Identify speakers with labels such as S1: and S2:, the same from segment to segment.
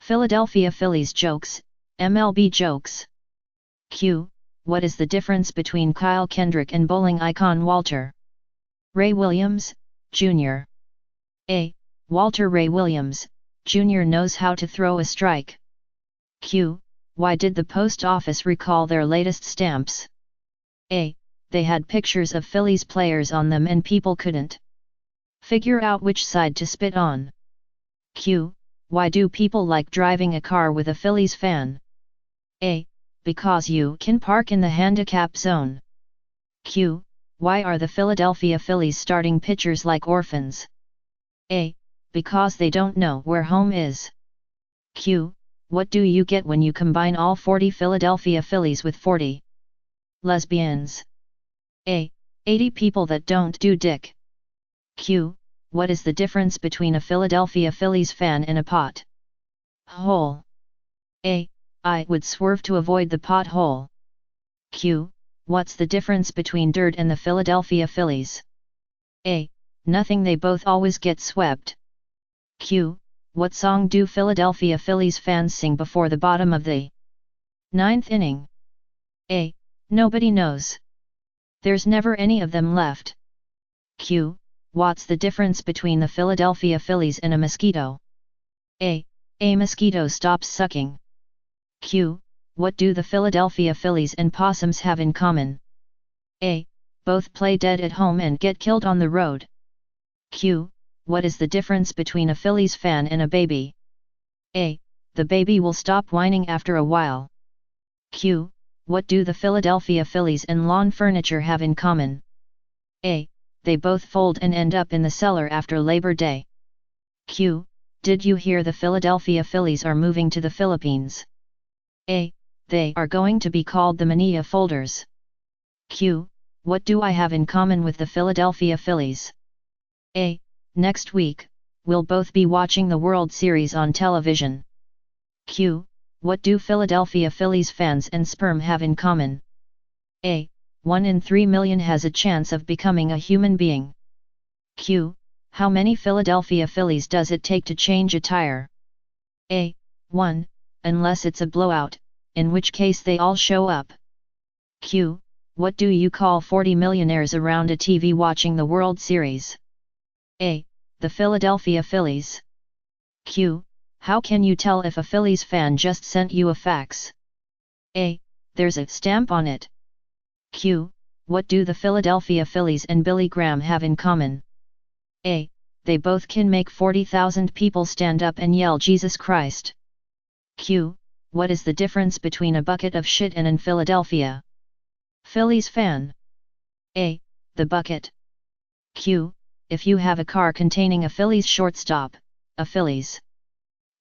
S1: Philadelphia Phillies jokes, MLB jokes. Q. What is the difference between Kyle Kendrick and bowling icon Walter Ray Williams, Jr.? A. Walter Ray Williams, Jr. knows how to throw a strike. Q. Why did the post office recall their latest stamps? A. They had pictures of Phillies players on them and people couldn't figure out which side to spit on. Q. Why do people like driving a car with a Phillies fan? A. Because you can park in the handicap zone. Q. Why are the Philadelphia Phillies starting pitchers like orphans? A. Because they don't know where home is. Q. What do you get when you combine all 40 Philadelphia Phillies with 40 lesbians? A. 80 people that don't do dick. Q. What is the difference between a Philadelphia Phillies fan and a pot hole? A. I would swerve to avoid the pothole. Q. What's the difference between dirt and the Philadelphia Phillies? A. Nothing, they both always get swept. Q. What song do Philadelphia Phillies fans sing before the bottom of the ninth inning? A. Nobody knows. There's never any of them left. Q. What's the difference between the Philadelphia Phillies and a mosquito? A. A mosquito stops sucking. Q. What do the Philadelphia Phillies and possums have in common? A. Both play dead at home and get killed on the road. Q. What is the difference between a Phillies fan and a baby? A. The baby will stop whining after a while. Q. What do the Philadelphia Phillies and lawn furniture have in common? A. They both fold and end up in the cellar after Labor Day. Q. Did you hear the Philadelphia Phillies are moving to the Philippines? A. They are going to be called the Manila Folders. Q. What do I have in common with the Philadelphia Phillies? A. Next week, we'll both be watching the World Series on television. Q. What do Philadelphia Phillies fans and sperm have in common? A. 1 in 3 million has a chance of becoming a human being. Q. How many Philadelphia Phillies does it take to change a tire? A. 1, unless it's a blowout, in which case they all show up. Q. What do you call 40 millionaires around a TV watching the World Series? A. The Philadelphia Phillies. Q. How can you tell if a Phillies fan just sent you a fax? A. There's a stamp on it. Q. What do the Philadelphia Phillies and Billy Graham have in common? A. They both can make 40,000 people stand up and yell Jesus Christ. Q. What is the difference between a bucket of shit and an Philadelphia Phillies fan? A. The bucket. Q. If you have a car containing a Phillies shortstop, a Phillies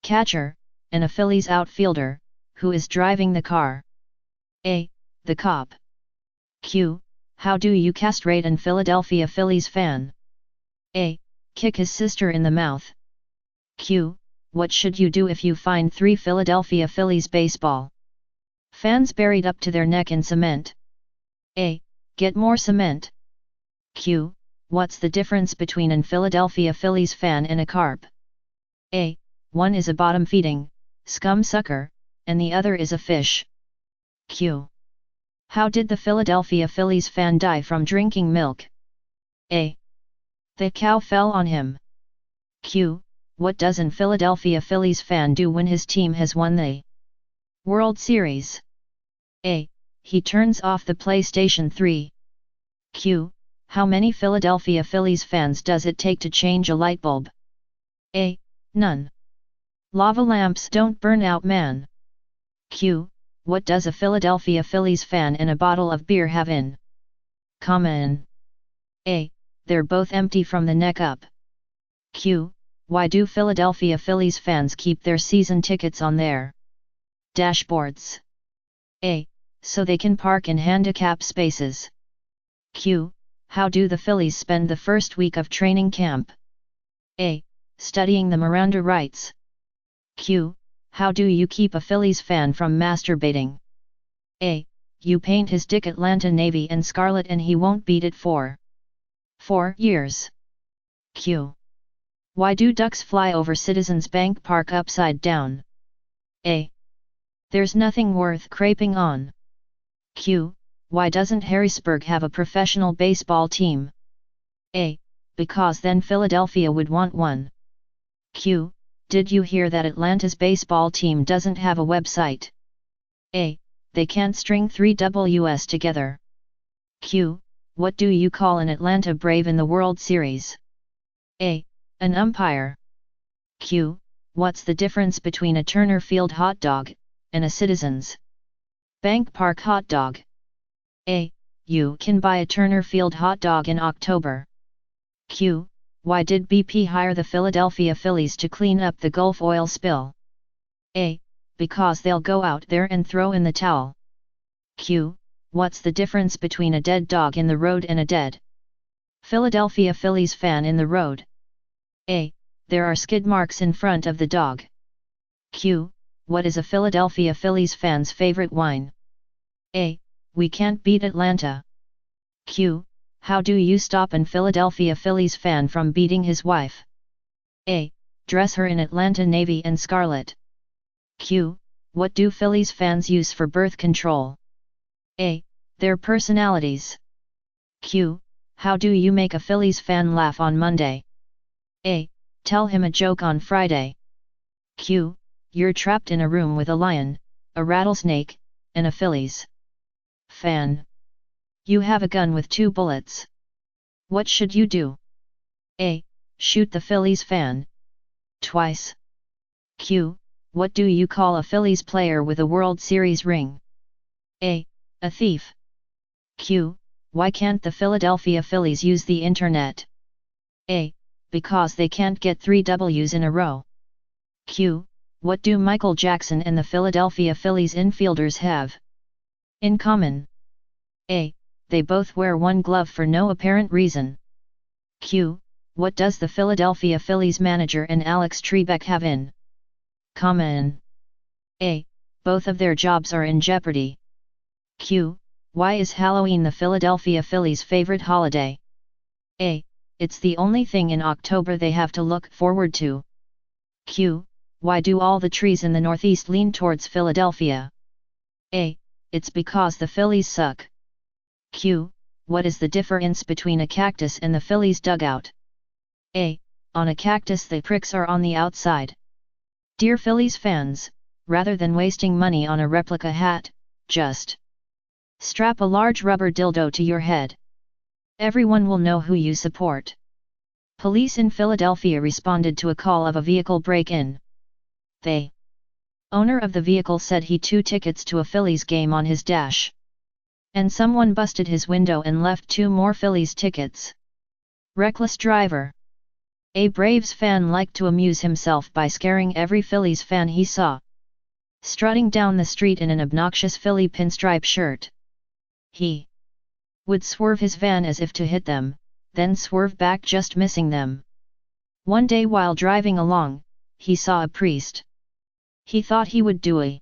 S1: catcher, and a Phillies outfielder, who is driving the car? A. The cop. Q. How do you castrate an Philadelphia Phillies fan? A. Kick his sister in the mouth. Q. What should you do if you find 3 Philadelphia Phillies baseball fans buried up to their neck in cement? A. Get more cement. Q. What's the difference between an Philadelphia Phillies fan and a carp? A. One is a bottom-feeding scum sucker, and the other is a fish. Q. How did the Philadelphia Phillies fan die from drinking milk? A. The cow fell on him. Q. What does an Philadelphia Phillies fan do when his team has won the World Series? A. He turns off the PlayStation 3. Q. How many Philadelphia Phillies fans does it take to change a light bulb? A. None. Lava lamps don't burn out, man. Q. What does a Philadelphia Phillies fan and a bottle of beer have in common? A. They're both empty from the neck up. Q. Why do Philadelphia Phillies fans keep their season tickets on their dashboards? A. So they can park in handicap spaces. Q. How do the Phillies spend the first week of training camp? A. Studying the Miranda rights. Q. How do you keep a Phillies fan from masturbating? A. You paint his dick Atlanta Navy and scarlet and he won't beat it for 4 years. Q. Why do ducks fly over Citizens Bank Park upside down? A. There's nothing worth craping on. Q. Why doesn't Harrisburg have a professional baseball team? A. Because then Philadelphia would want one. Q. Did you hear that Atlanta's baseball team doesn't have a website? A. They can't string 3 Ws together. Q. What do you call an Atlanta Brave in the World Series? A. An umpire. Q. What's the difference between a Turner Field hot dog and a Citizens Bank Park hot dog? A. You can buy a Turner Field hot dog in October. Q. Why did BP hire the Philadelphia Phillies to clean up the Gulf oil spill? A. Because they'll go out there and throw in the towel. Q. What's the difference between a dead dog in the road and a dead Philadelphia Phillies fan in the road? A. There are skid marks in front of the dog. Q. What is a Philadelphia Phillies fan's favorite wine? A. We can't beat Atlanta. Q. How do you stop an Philadelphia Phillies fan from beating his wife? A. Dress her in Atlanta navy and scarlet. Q. What do Phillies fans use for birth control? A. Their personalities. Q. How do you make a Phillies fan laugh on Monday? A. Tell him a joke on Friday. Q. You're trapped in a room with a lion, a rattlesnake, and a Phillies fan. You have a gun with 2 bullets. What should you do? A. Shoot the Phillies fan twice. Q. What do you call a Phillies player with a World Series ring? A. A thief. Q. Why can't the Philadelphia Phillies use the internet? A. Because they can't get 3 Ws in a row. Q. What do Michael Jackson and the Philadelphia Phillies infielders have in common? A. They both wear 1 glove for no apparent reason. Q. What does the Philadelphia Phillies manager and Alex Trebek have in common? A. Both of their jobs are in jeopardy. Q. Why is Halloween the Philadelphia Phillies' favorite holiday? A. It's the only thing in October they have to look forward to. Q. Why do all the trees in the Northeast lean towards Philadelphia? A. It's because the Phillies suck. Q. What is the difference between a cactus and the Phillies dugout? A. On a cactus the pricks are on the outside. Dear Phillies fans, rather than wasting money on a replica hat, just strap a large rubber dildo to your head. Everyone will know who you support. Police in Philadelphia responded to a call of a vehicle break-in. The owner of the vehicle said he 2 tickets to a Phillies game on his dash. And someone busted his window and left 2 more Phillies tickets. Reckless driver. A Braves fan liked to amuse himself by scaring every Phillies fan he saw. Strutting down the street in an obnoxious Philly pinstripe shirt. He would swerve his van as if to hit them, then swerve back just missing them. One day while driving along, he saw a priest. He thought he would do a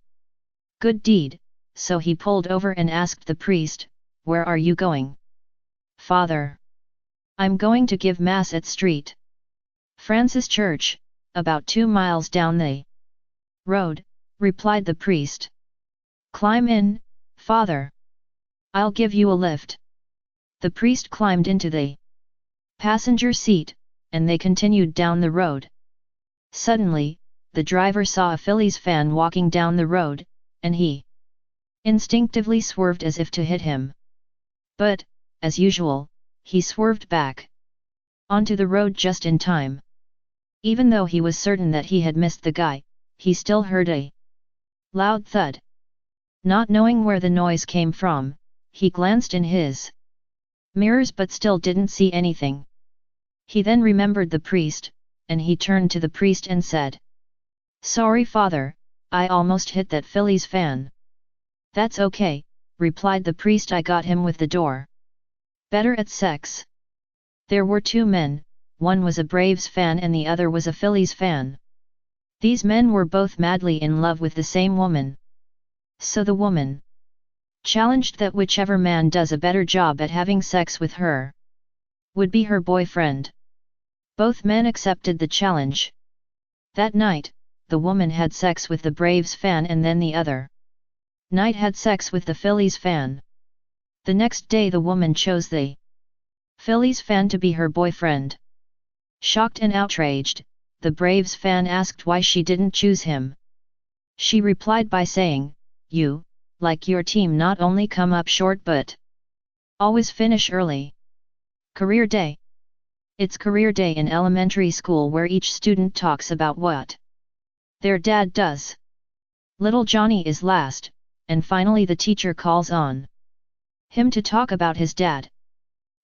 S1: good deed, so he pulled over and asked the priest, "Where are you going?" "Father, I'm going to give Mass at St. Francis Church, about 2 miles down the road," replied the priest. "Climb in, Father. I'll give you a lift." The priest climbed into the passenger seat, and they continued down the road. Suddenly, the driver saw a Phillies fan walking down the road, and he instinctively swerved as if to hit him. But, as usual, he swerved back onto the road just in time. Even though he was certain that he had missed the guy, he still heard a loud thud. Not knowing where the noise came from, he glanced in his mirrors but still didn't see anything. He then remembered the priest, and he turned to the priest and said, "Sorry, Father, I almost hit that Phillies fan." "That's okay," replied the priest, "I got him with the door better at sex." There were 2 men, one was a Braves fan and the other was a Phillies fan. These men were both madly in love with the same woman. So the woman challenged that whichever man does a better job at having sex with her would be her boyfriend. Both men accepted the challenge. That night, the woman had sex with the Braves fan and then the other night had sex with the Phillies fan. The next day the woman chose the Phillies fan to be her boyfriend. Shocked and outraged, the Braves fan asked why she didn't choose him. She replied by saying, "You, like your team, not only come up short but always finish early." Career Day. It's career day in elementary school where each student talks about what their dad does. Little Johnny is last, and finally the teacher calls on him to talk about his dad.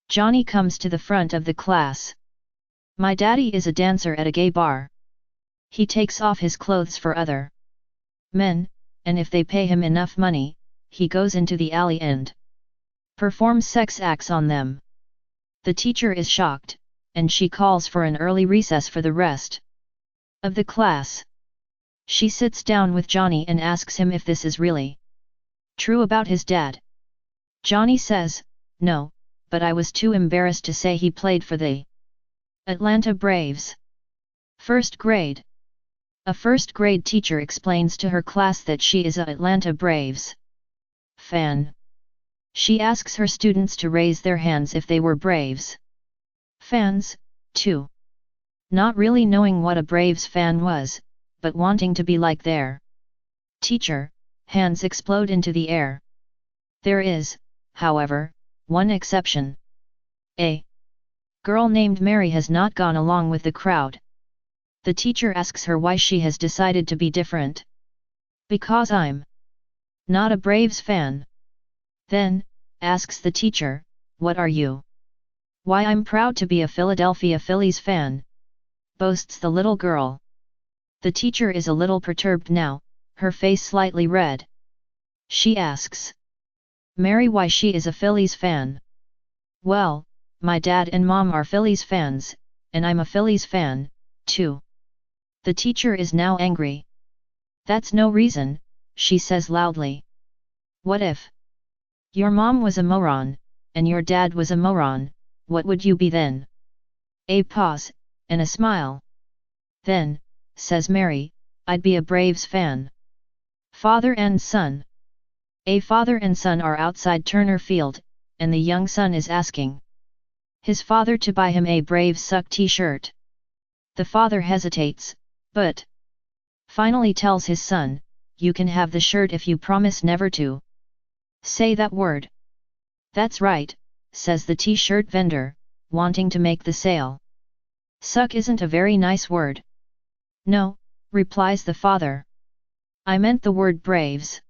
S1: Johnny comes to the front of the class. "My daddy is a dancer at a gay bar. He takes off his clothes for other men, and if they pay him enough money, he goes into the alley and performs sex acts on them." The teacher is shocked, and she calls for an early recess for the rest of the class. She sits down with Johnny and asks him if this is really true about his dad. Johnny says, "No, but I was too embarrassed to say he played for the Atlanta Braves." First grade. A first grade teacher explains to her class that she is a Atlanta Braves fan. She asks her students to raise their hands if they were Braves fans, too. Not really knowing what a Braves fan was, but wanting to be like their teacher, hands explode into the air. There is, however, one exception. A girl named Mary has not gone along with the crowd. The teacher asks her why she has decided to be different. "Because I'm not a Braves fan." Then, asks the teacher, "What are you?" "Why, I'm proud to be a Philadelphia Phillies fan," boasts the little girl. The teacher is a little perturbed now, her face slightly red. She asks Mary why she is a Phillies fan. "Well, my dad and mom are Phillies fans, and I'm a Phillies fan, too." The teacher is now angry. "That's no reason," she says loudly. "What if your mom was a moron, and your dad was a moron, what would you be then?" A pause, and a smile. "Then," says Mary, "I'd be a Braves fan." Father and son. A father and son are outside Turner Field, and the young son is asking his father to buy him a Braves suck t-shirt. The father hesitates, but finally tells his son, "You can have the shirt if you promise never to say that word." "That's right," says the t-shirt vendor, wanting to make the sale. "Suck isn't a very nice word." "No," replies the father. "I meant the word Braves."